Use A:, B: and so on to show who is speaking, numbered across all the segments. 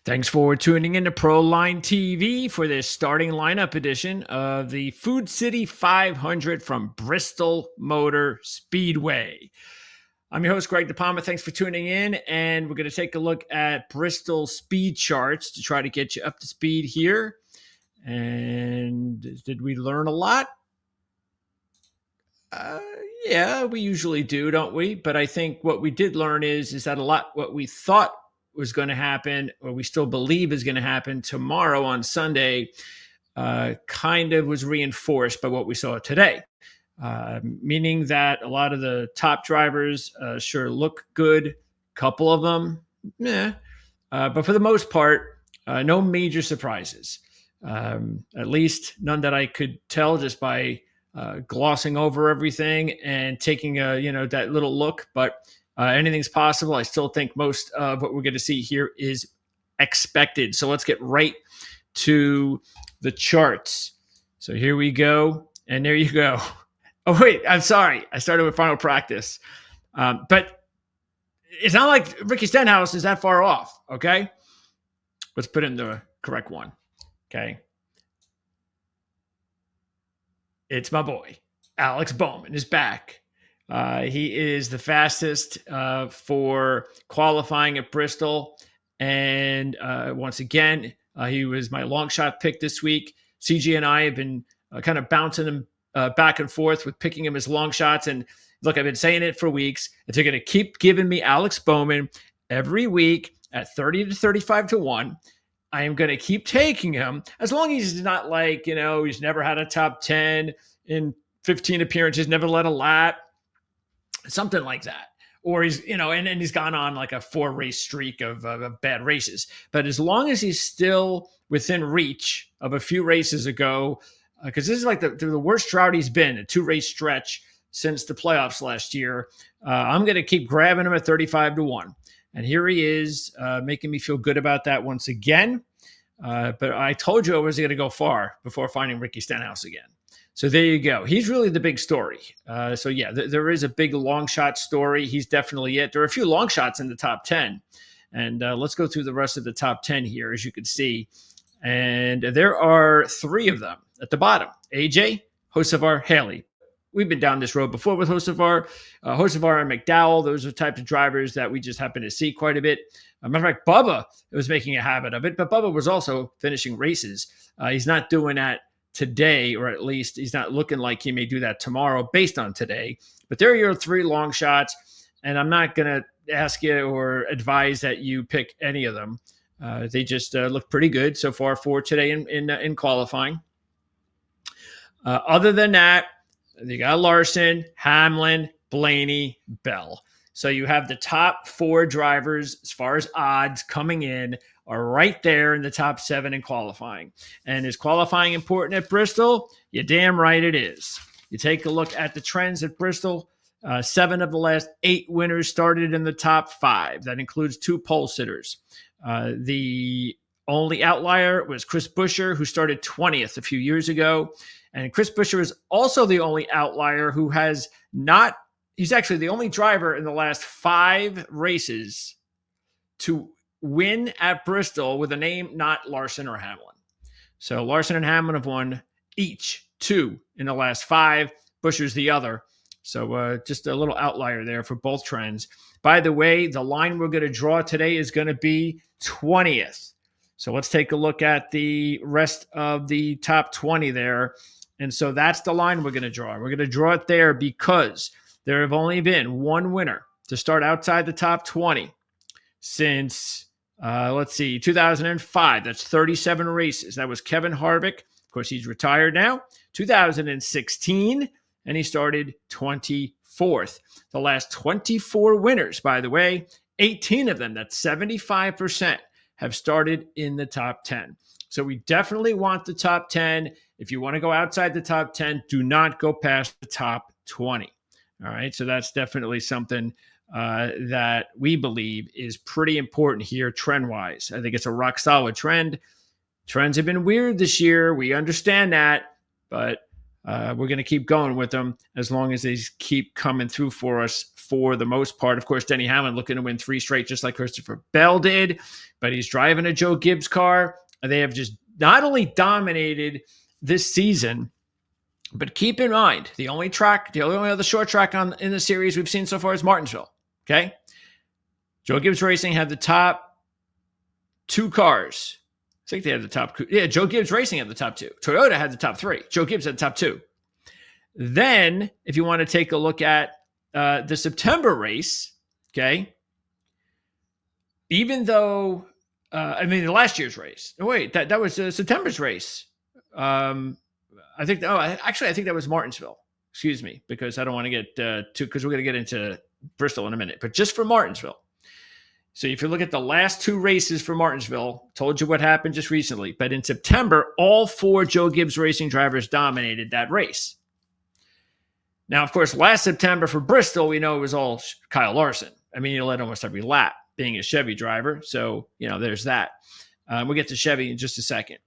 A: Thanks for tuning in to Proline TV for this starting lineup edition of the Food City 500 from Bristol Motor Speedway. I'm your host, Greg DePalma. Thanks for tuning in, and we're going to take a look at Bristol speed charts to try to get you up to speed here. And did we learn a lot? Yeah, we usually do, don't we? But I think what we did learn is that a lot what we thought was going to happen, or we still believe is going to happen tomorrow on Sunday, kind of was reinforced by what we saw today. Meaning that a lot of the top drivers sure look good, couple of them, but for the most part, no major surprises. At least none that I could tell just by glossing over everything and taking that little look. But anything's possible. I still think most of what we're going to see here is expected. So let's get right to the charts. So here we go, and there you go. Oh wait, I'm sorry. I started with final practice, but it's not like Ricky Stenhouse is that far off. Okay, let's put in the correct one. Okay. It's my boy, Alex Bowman is back. He is the fastest for qualifying at Bristol. And once again, he was my long shot pick this week. CG and I have been kind of bouncing him back and forth with picking him as long shots. And look, I've been saying it for weeks. If they're going to keep giving me Alex Bowman every week at 30 to 35 to 1, I am going to keep taking him as long as he's not like, he's never had a top 10 in 15 appearances, never led a lap, something like that. Or he's, and he's gone on like a 4-race streak of bad races. But as long as he's still within reach of a few races ago, because this is like the worst drought he's been, a 2-race stretch since the playoffs last year, I'm going to keep grabbing him at 35 to 1. And here he is, making me feel good about that once again. But I told you I wasn't going to go far before finding Ricky Stenhouse again. So there you go. He's really the big story. There is a big long shot story. He's definitely it. There are a few long shots in the top 10. And let's go through the rest of the top 10 here, as you can see. And there are 3 of them at the bottom. AJ, Hocevar, Haley. We've been down this road before with Hocevar. Hocevar and McDowell, those are the types of drivers that we just happen to see quite a bit. Matter of fact, Bubba was making a habit of it, but Bubba was also finishing races. He's not doing that today, or at least he's not looking like he may do that tomorrow based on today. But there are your 3 long shots, and I'm not going to ask you or advise that you pick any of them. They just look pretty good so far for today in qualifying. Other than that, you got Larson, Hamlin, Blaney, Bell. So you have the top 4 drivers as far as odds coming in are right there in the top 7 in qualifying. And is qualifying important at Bristol? You're damn right it is. You take a look at the trends at Bristol. 7 of the last 8 winners started in the top 5. That includes 2 pole sitters. The only outlier was Chris Buescher, who started 20th a few years ago. And Chris Buescher is also the only outlier who has not, he's actually the only driver in the last 5 races to win at Bristol with a name not Larson or Hamlin. So Larson and Hamlin have won each 2 in the last 5. Buescher's the other. So just a little outlier there for both trends. By the way, the line we're going to draw today is going to be 20th. So let's take a look at the rest of the top 20 there. And so that's the line we're going to draw. We're going to draw it there because there have only been 1 winner to start outside the top 20 since, 2005. That's 37 races. That was Kevin Harvick. Of course, he's retired now. 2016, and he started 24th. The last 24 winners, by the way, 18 of them, that's 75%, have started in the top 10. So we definitely want the top 10. If you want to go outside the top 10, do not go past the top 20. All right. So that's definitely something that we believe is pretty important here trend-wise. I think it's a rock solid trend. Trends have been weird this year. We understand that, but we're going to keep going with them as long as they keep coming through for us for the most part. Of course, Denny Hamlin looking to win 3 straight, just like Christopher Bell did, but he's driving a Joe Gibbs car. They have just not only dominated this season, but keep in mind, the only other short track in the series we've seen so far is Martinsville. Okay. Joe Gibbs Racing had the top 2 cars. I think they had the top. Yeah, Joe Gibbs Racing had the top 2. Toyota had the top 3. Joe Gibbs had the top 2. Then, if you want to take a look at the September race, okay, even though, the last year's race. Oh, wait, that was September's race. I think that was Martinsville. Excuse me, because I don't want to get because we're going to get into Bristol in a minute. But just for Martinsville. So if you look at the last 2 races for Martinsville, told you what happened just recently. But in September, all 4 Joe Gibbs Racing drivers dominated that race. Now, of course, last September for Bristol, we know it was all Kyle Larson. He led almost every lap, being a Chevy driver. So, there's that. We'll get to Chevy in just a second.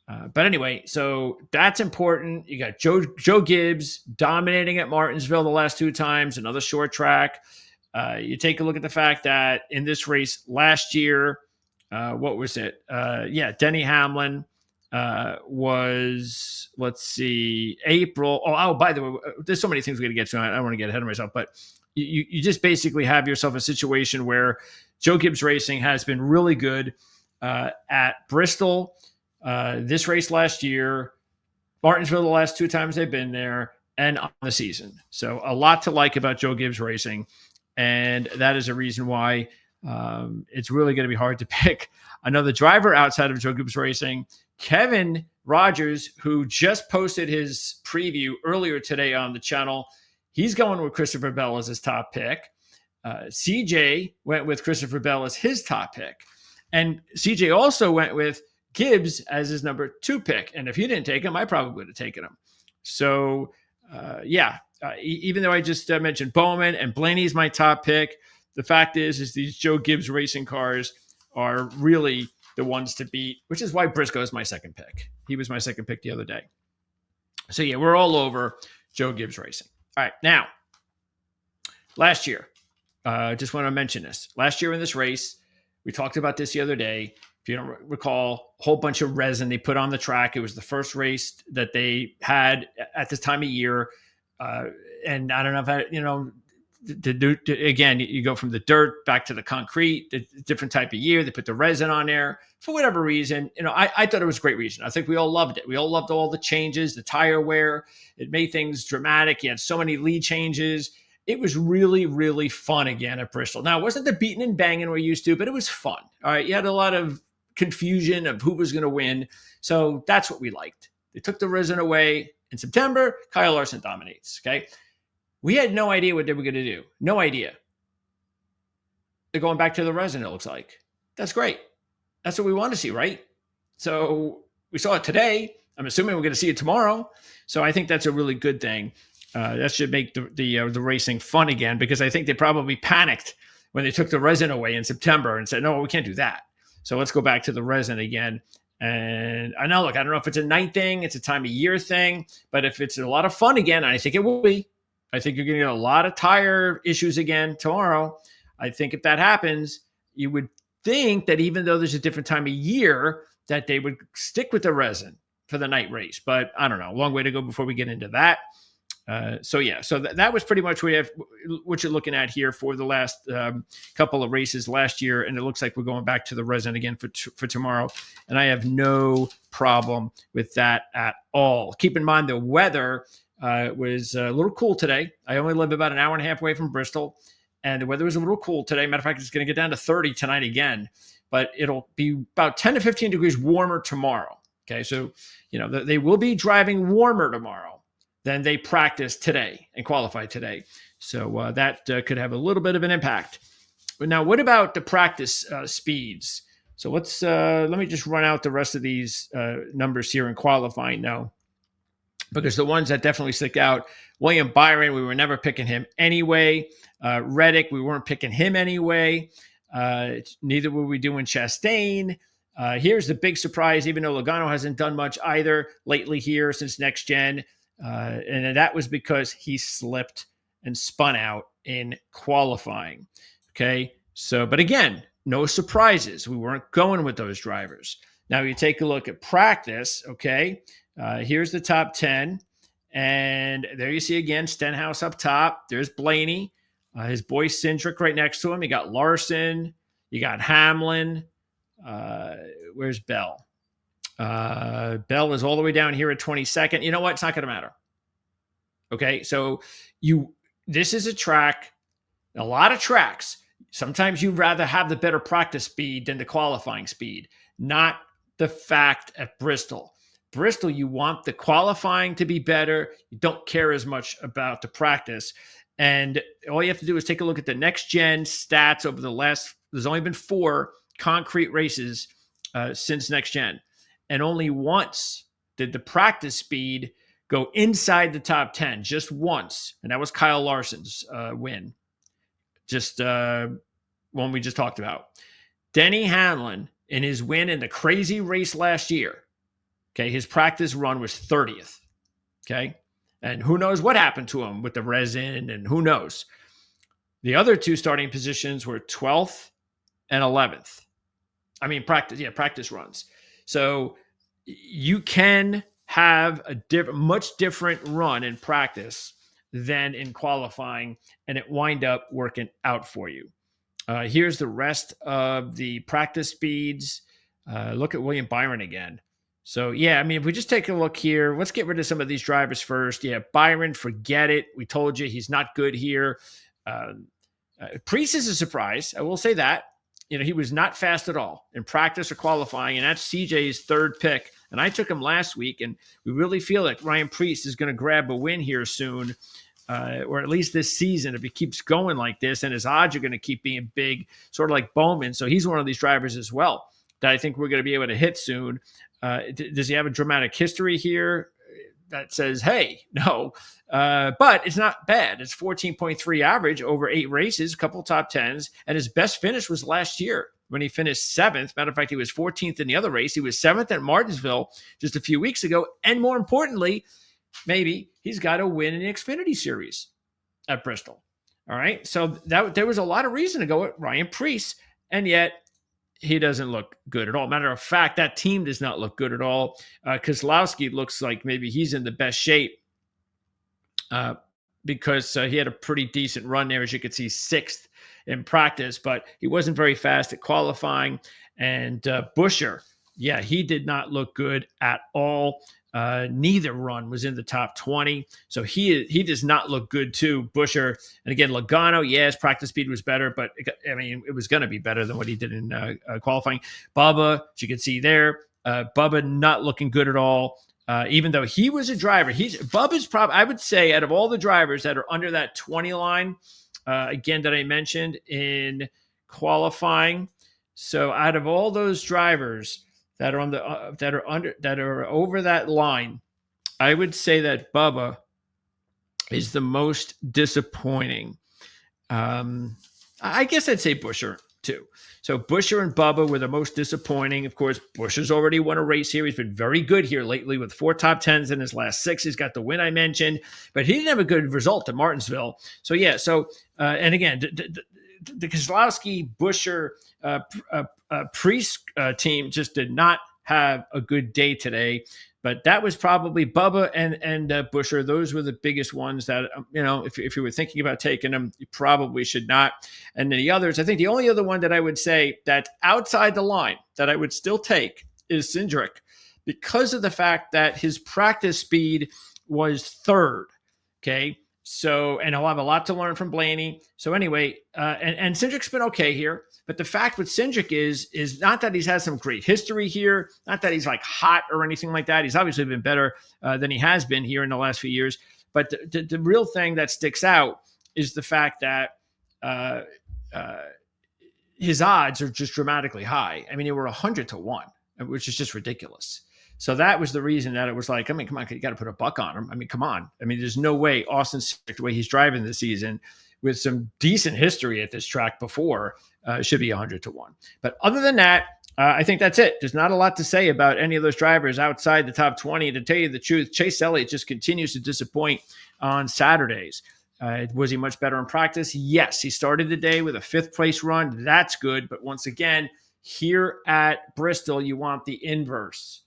A: But anyway, so that's important. You got Joe Gibbs dominating at Martinsville the last 2 times, another short track. You take a look at the fact that in this race last year, what was it? Denny Hamlin was, April. Oh, by the way, there's so many things we're going to get to. I don't want to get ahead of myself, but you just basically have yourself a situation where Joe Gibbs Racing has been really good at Bristol. This race last year, Martinsville the last 2 times they've been there, and on the season. So a lot to like about Joe Gibbs Racing, and that is a reason why it's really going to be hard to pick another driver outside of Joe Gibbs Racing. Kevin Rogers, who just posted his preview earlier today on the channel, he's going with Christopher Bell as his top pick. CJ went with Christopher Bell as his top pick. And CJ also went with Gibbs as his number 2 pick. And if he didn't take him, I probably would have taken him. So, even though I just mentioned Bowman and Blaney's my top pick, the fact is these Joe Gibbs Racing cars are really the ones to beat, which is why Briscoe is my second pick. He was my second pick the other day. So, yeah, we're all over Joe Gibbs Racing. All right, now, last year, just want to mention this. Last year in this race, we talked about this the other day. If you don't recall, a whole bunch of resin they put on the track. It was the first race that they had at this time of year. And I don't know if again, you go from the dirt back to the concrete, the different type of year. They put the resin on there for whatever reason. I thought it was a great reason. I think we all loved it. We all loved all the changes, the tire wear. It made things dramatic. You had so many lead changes. It was really, really fun again at Bristol. Now, it wasn't the beating and banging we're used to, but it was fun. All right. You had a lot of confusion of who was going to win. So that's what we liked. They took the resin away in September. Kyle Larson dominates. Okay. We had no idea what they were going to do. No idea. They're going back to the resin, it looks like. That's great. That's what we want to see, right? So we saw it today. I'm assuming we're going to see it tomorrow. So I think that's a really good thing. That should make the racing fun again, because I think they probably panicked when they took the resin away in September and said, no, we can't do that. So let's go back to the resin again. And I don't know if it's a night thing, it's a time of year thing, but if it's a lot of fun again, I think it will be. I think you're going to get a lot of tire issues again tomorrow. I think if that happens, you would think that even though there's a different time of year, that they would stick with the resin for the night race. But I don't know, a long way to go before we get into that. So that was pretty much what you're looking at here for the last couple of races last year. And it looks like we're going back to the resin again for tomorrow. And I have no problem with that at all. Keep in mind the weather was a little cool today. I only live about an hour and a half away from Bristol, and the weather was a little cool today. Matter of fact, it's going to get down to 30 tonight again, but it'll be about 10 to 15 degrees warmer tomorrow. Okay. So, they will be driving warmer tomorrow than they practiced today and qualified today. So that could have a little bit of an impact. But now, what about the practice speeds? So let me just run out the rest of these numbers here in qualifying now, because the ones that definitely stick out: William Byron, we were never picking him anyway. Reddick, we weren't picking him anyway. Neither were we doing Chastain. Here's the big surprise, even though Logano hasn't done much either lately here since Next Gen. And that was because he slipped and spun out in qualifying. Okay. So, but again, no surprises. We weren't going with those drivers. Now you take a look at practice. Okay. Here's the top 10. And there you see again Stenhouse up top. There's Blaney, his boy Cindric right next to him. You got Larson. You got Hamlin. Where's Bell? Bell is all the way down here at 22nd. You know what? It's not going to matter. Okay. So this is a track, a lot of tracks. Sometimes you'd rather have the better practice speed than the qualifying speed, not the fact at Bristol. Bristol, you want the qualifying to be better. You don't care as much about the practice. And all you have to do is take a look at the next gen stats over the last, there's only been 4 concrete races since next gen. And only once did the practice speed go inside the top 10, just once. And that was Kyle Larson's win. Just one we just talked about. Denny Hamlin, in his win in the crazy race last year, okay, his practice run was 30th. Okay. And who knows what happened to him with the resin, and who knows. The other 2 starting positions were 12th and 11th. I mean, practice runs. So you can have a much different run in practice than in qualifying, and it wind up working out for you. Here's the rest of the practice speeds. Look at William Byron again. So, yeah, I mean, if we just take a look here, let's get rid of some of these drivers first. Yeah, Byron, forget it. We told you he's not good here. Priest is a surprise. I will say that. You know, he was not fast at all in practice or qualifying, and that's CJ's 3rd pick. And I took him last week, and we really feel like Ryan Priest is going to grab a win here soon, or at least this season, if he keeps going like this, and his odds are going to keep being big, sort of like Bowman. So he's one of these drivers as well that I think we're going to be able to hit soon. Does he have a dramatic history here that says, hey, no, but it's not bad. It's 14.3 average over 8 races, a couple top 10s, and his best finish was last year when he finished 7th. Matter of fact, he was 14th in the other race. He was 7th at Martinsville just a few weeks ago. And more importantly, maybe he's got a win in the Xfinity Series at Bristol. All right. So there was a lot of reason to go with Ryan Priest, and yet he doesn't look good at all. Matter of fact, that team does not look good at all. Keselowski looks like maybe he's in the best shape because he had a pretty decent run there, as you could see, 6th in practice, but he wasn't very fast at qualifying. And Buescher, yeah, he did not look good at all. Neither run was in the top 20. So he does not look good too, Buescher. And again, Logano, his practice speed was better, but it was going to be better than what he did in qualifying. Bubba, as you can see there, Bubba not looking good at all. Even though he was a driver, Bubba's probably, I would say, out of all the drivers that are under that 20 line, again, that I mentioned in qualifying. So out of all those drivers that are over that line, I would say that Bubba is the most disappointing. I guess I'd say Buescher too. So Buescher and Bubba were the most disappointing. Of course, Buescher's already won a race here. He's been very good here lately with 4 top 10s in his last 6. He's got the win I mentioned, but he didn't have a good result at Martinsville. So yeah. So and again, the Keselowski, Buescher, Priest team just did not have a good day today. But that was probably Bubba and Buescher. Those were the biggest ones that, if you were thinking about taking them, you probably should not. And then the others, I think the only other one that I would say that's outside the line that I would still take is Cindric, because of the fact that his practice speed was 3rd. Okay. So, and he'll have a lot to learn from Blaney. So anyway, and Cindric's been okay here. But the fact with Cindric is not that he's had some great history here, not that he's like hot or anything like that. He's obviously been better than he has been here in the last few years. But the real thing that sticks out is the fact that his odds are just dramatically high. I mean, they were 100-1, which is just ridiculous. So that was the reason that it was like, I mean, come on, you got to put a buck on him. I mean, come on. I mean, there's no way Austin Cindric, the way he's driving this season, with some decent history at this track before, should be 100-1. But other than that, I think that's it. There's not a lot to say about any of those drivers outside the top 20. To tell you the truth, Chase Elliott just continues to disappoint on Saturdays. Was he much better in practice? Yes. He started the day with a fifth place run. That's good. But once again, here at Bristol, you want the inverse.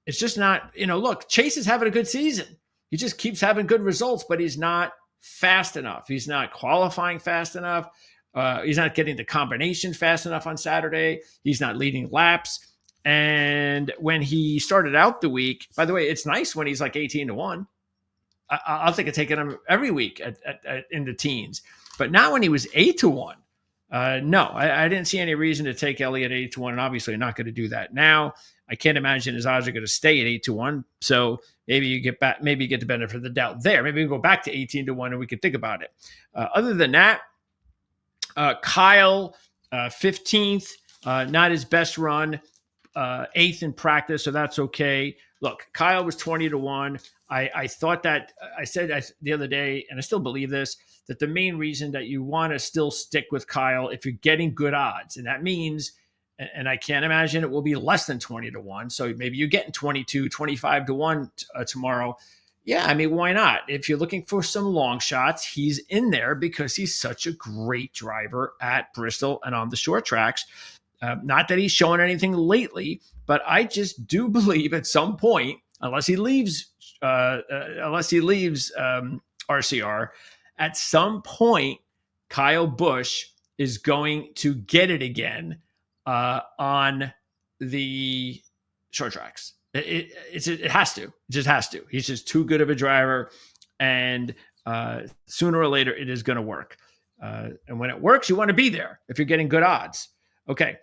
A: It's just not, look, Chase is having a good season. He just keeps having good results, but he's not fast enough. He's not qualifying fast enough. He's not getting the combination fast enough on Saturday. He's not leading laps. And when he started out the week, by the way, it's nice when he's like 18-1. I'll think of taking him every week in the teens. But not when he was 8-1. No, I didn't see any reason to take Elliott 8-1, and obviously I'm not going to do that now. I can't imagine his odds are going to stay at 8-1. So maybe you get the benefit of the doubt there. Maybe we go back to 18-1 and we could think about it. Other than that, Kyle, 15th, not his best run, 8th in practice, so that's okay. Look, Kyle was 20-1. I thought that I said the other day, and I still believe this, that the main reason that you want to still stick with Kyle if you're getting good odds, and that means, and I can't imagine it will be less than 20-1. So maybe you're getting 22, 25-1 tomorrow. Yeah, I mean, why not? If you're looking for some long shots, he's in there because he's such a great driver at Bristol and on the short tracks. Not that he's shown anything lately, but I just do believe at some point, unless he leaves RCR, at some point, Kyle Busch is going to get it again on the short tracks. It has to. It just has to. He's just too good of a driver, and sooner or later, it is going to work. And when it works, you want to be there if you're getting good odds. Okay.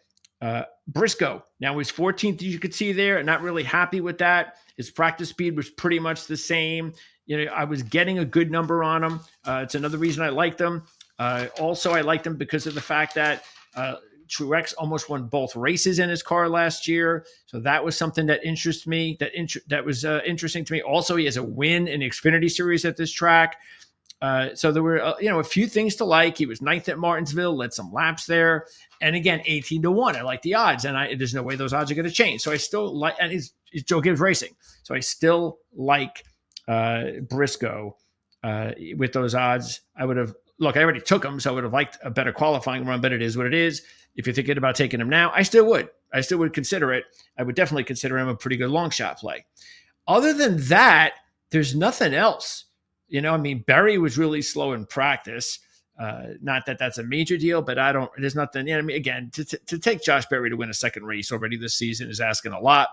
A: Briscoe. Now he's 14th, as you could see there. Not really happy with that. His practice speed was pretty much the same. I was getting a good number on him. It's another reason I liked him. Also, I liked him because of the fact that Truex almost won both races in his car last year. So that was something that interests me. That was interesting to me. Also, he has a win in the Xfinity Series at this track. So there were, a few things to like. He was 9th at Martinsville, led some laps there. And again, 18-1. I like the odds, and there's no way those odds are going to change. So I still like, and it's Joe Gibbs Racing. So I still like Briscoe with those odds. I already took him, so I would have liked a better qualifying run, but it is what it is. If you're thinking about taking him now, I still would consider it. I would definitely consider him a pretty good long shot play. Other than that, there's nothing else. Berry was really slow in practice. Not that that's a major deal, but there's nothing. Again, to take Josh Berry to win a second race already this season is asking a lot.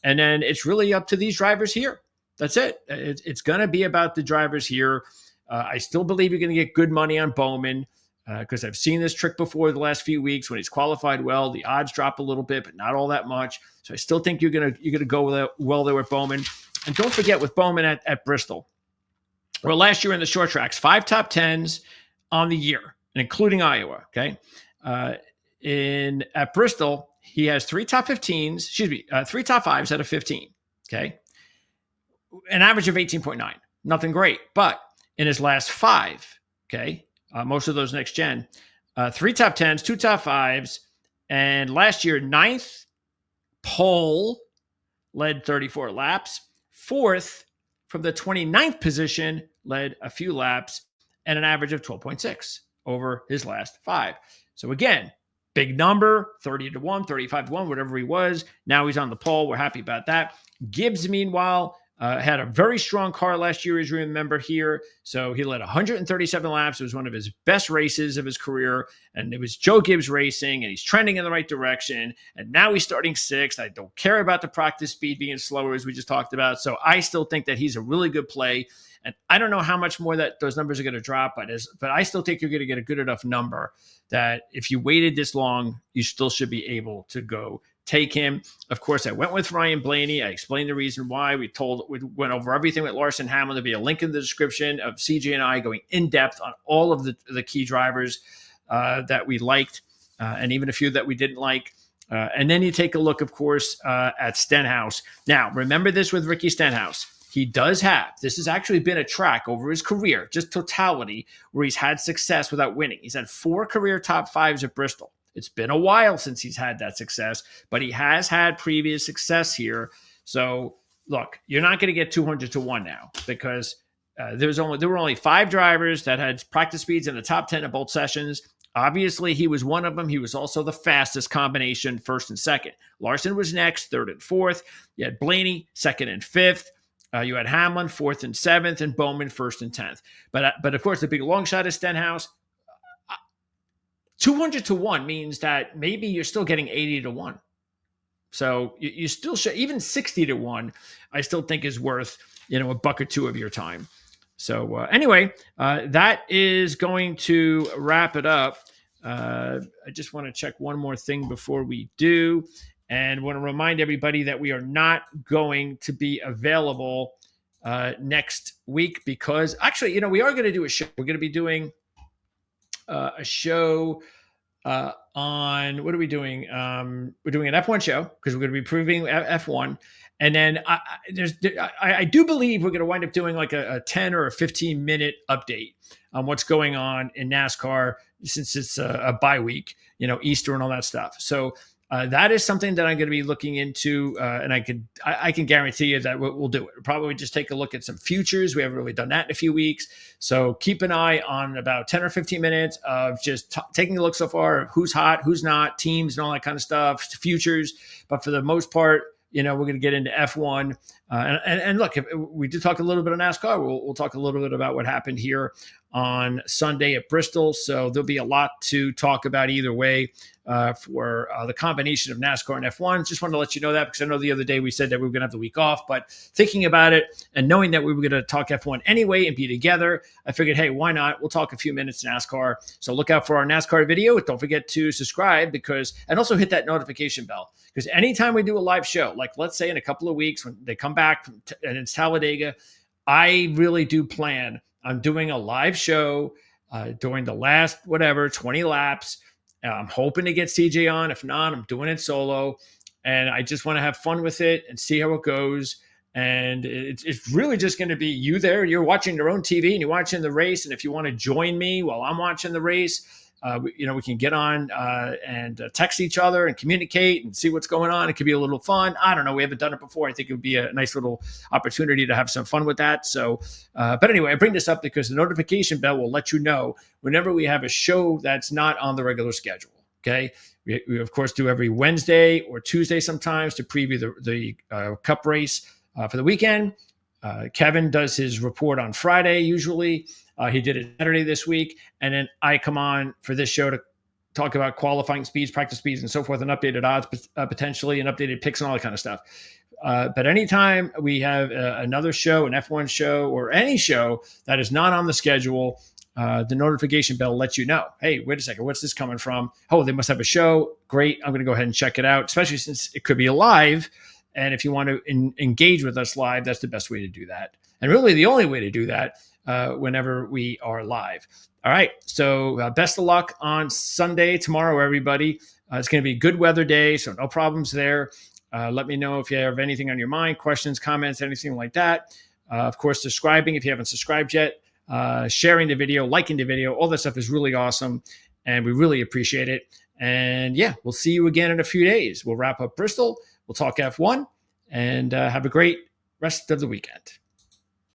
A: And then it's really up to these drivers here. That's it. It's going to be about the drivers here. I still believe you're going to get good money on Bowman because I've seen this trick before the last few weeks. When he's qualified well, the odds drop a little bit, but not all that much. So I still think you're going to go well there with Bowman. And don't forget with Bowman at Bristol. Well, last year in the short tracks, 5 top 10s on the year, and including Iowa. Okay, at Bristol, he has 3 top 15s. 3 top 5s out of 15. Okay, an average of 18.9. Nothing great, but in his last 5, okay, most of those next gen, 3 top 10s, 2 top 5s, and last year 9th pole, led 34 laps, 4th. From the 29th position, led a few laps and an average of 12.6 over his last 5. So again, big number, 30-1, 35-1, whatever he was. Now he's on the pole. We're happy about that. Gibbs, meanwhile, had a very strong car last year, as you remember here. So he led 137 laps. It was one of his best races of his career. And it was Joe Gibbs Racing, and he's trending in the right direction. And now he's starting 6th. I don't care about the practice speed being slower, as we just talked about. So I still think that he's a really good play. And I don't know how much more that those numbers are going to drop, but I still think you're going to get a good enough number that if you waited this long, you still should be able to go take him. Of course, I went with Ryan Blaney. I explained the reason why. We went over everything with Larson Hamlin. There'll be a link in the description of CJ and I going in depth on all of the key drivers that we liked and even a few that we didn't like. And then you take a look, of course, at Stenhouse. Now, remember this with Ricky Stenhouse. He does have, this has actually been a track over his career, just totality, where he's had success without winning. He's had 4 career top 5s at Bristol. It's been a while since he's had that success, but he has had previous success here. So look, you're not going to get 200 to 1 now because there were only 5 drivers that had practice speeds in the top 10 of both sessions. Obviously, he was one of them. He was also the fastest combination, first and second. Larson was next, third and fourth. You had Blaney, second and fifth. You had Hamlin, fourth and seventh, and Bowman, first and 10th. But of course, the big long shot is Stenhouse. 200 to 1 means that maybe you're still getting 80 to 1. So you still should, even 60 to 1, I still think is worth, a buck or two of your time. So anyway, that is going to wrap it up. I just want to check one more thing before we do. And want to remind everybody that we are not going to be available next week because actually, we are going to do a show. We're going to be doing a show on what are we doing? We're doing an F1 show because we're going to be previewing F1. And then I do believe we're going to wind up doing like a 10 or a 15-minute update on what's going on in NASCAR since it's a bye week, Easter and all that stuff. So that is something that I'm going to be looking into, and I can guarantee you that we'll do it. We'll probably just take a look at some futures. We haven't really done that in a few weeks. So keep an eye on about 10 or 15 minutes of just taking a look so far of who's hot, who's not, teams and all that kind of stuff, futures. But for the most part, we're going to get into F1. And look, if we did talk a little bit of NASCAR. We'll talk a little bit about what happened here on Sunday at Bristol. So there'll be a lot to talk about either way for the combination of NASCAR and F1. Just wanted to let you know that because I know the other day we said that we were going to have the week off, but thinking about it and knowing that we were going to talk F1 anyway and be together, I figured, hey, why not? We'll talk a few minutes NASCAR. So look out for our NASCAR video. Don't forget to subscribe and also hit that notification bell because anytime we do a live show, like let's say in a couple of weeks when they come back and it's Talladega, I really do plan on doing a live show during the last, 20 laps. I'm hoping to get CJ on. If not, I'm doing it solo. And I just want to have fun with it and see how it goes. And it's really just going to be you there. You're watching your own TV and you're watching the race. And if you want to join me while I'm watching the race, we can get on and text each other and communicate and see what's going on. It could be a little fun. I don't know. We haven't done it before. I think it would be a nice little opportunity to have some fun with that. So, but anyway, I bring this up because the notification bell will let you know whenever we have a show that's not on the regular schedule. Okay. We of course do every Wednesday or Tuesday sometimes to preview the Cup race for the weekend. Kevin does his report on Friday usually. He did it Saturday this week. And then I come on for this show to talk about qualifying speeds, practice speeds, and so forth, and updated odds potentially, and updated picks and all that kind of stuff. But anytime we have another show, an F1 show, or any show that is not on the schedule, the notification bell lets you know, hey, wait a second, what's this coming from? Oh, they must have a show. Great. I'm going to go ahead and check it out, especially since it could be live. And if you want to engage with us live, that's the best way to do that. And really the only way to do that whenever we are live. All right. So best of luck on Sunday, tomorrow, everybody. It's going to be a good weather day, so no problems there. Let me know if you have anything on your mind, questions, comments, anything like that. Of course, subscribing if you haven't subscribed yet, sharing the video, liking the video, all that stuff is really awesome. And we really appreciate it. And yeah, we'll see you again in a few days. We'll wrap up Bristol. We'll talk F1 and have a great rest of the weekend.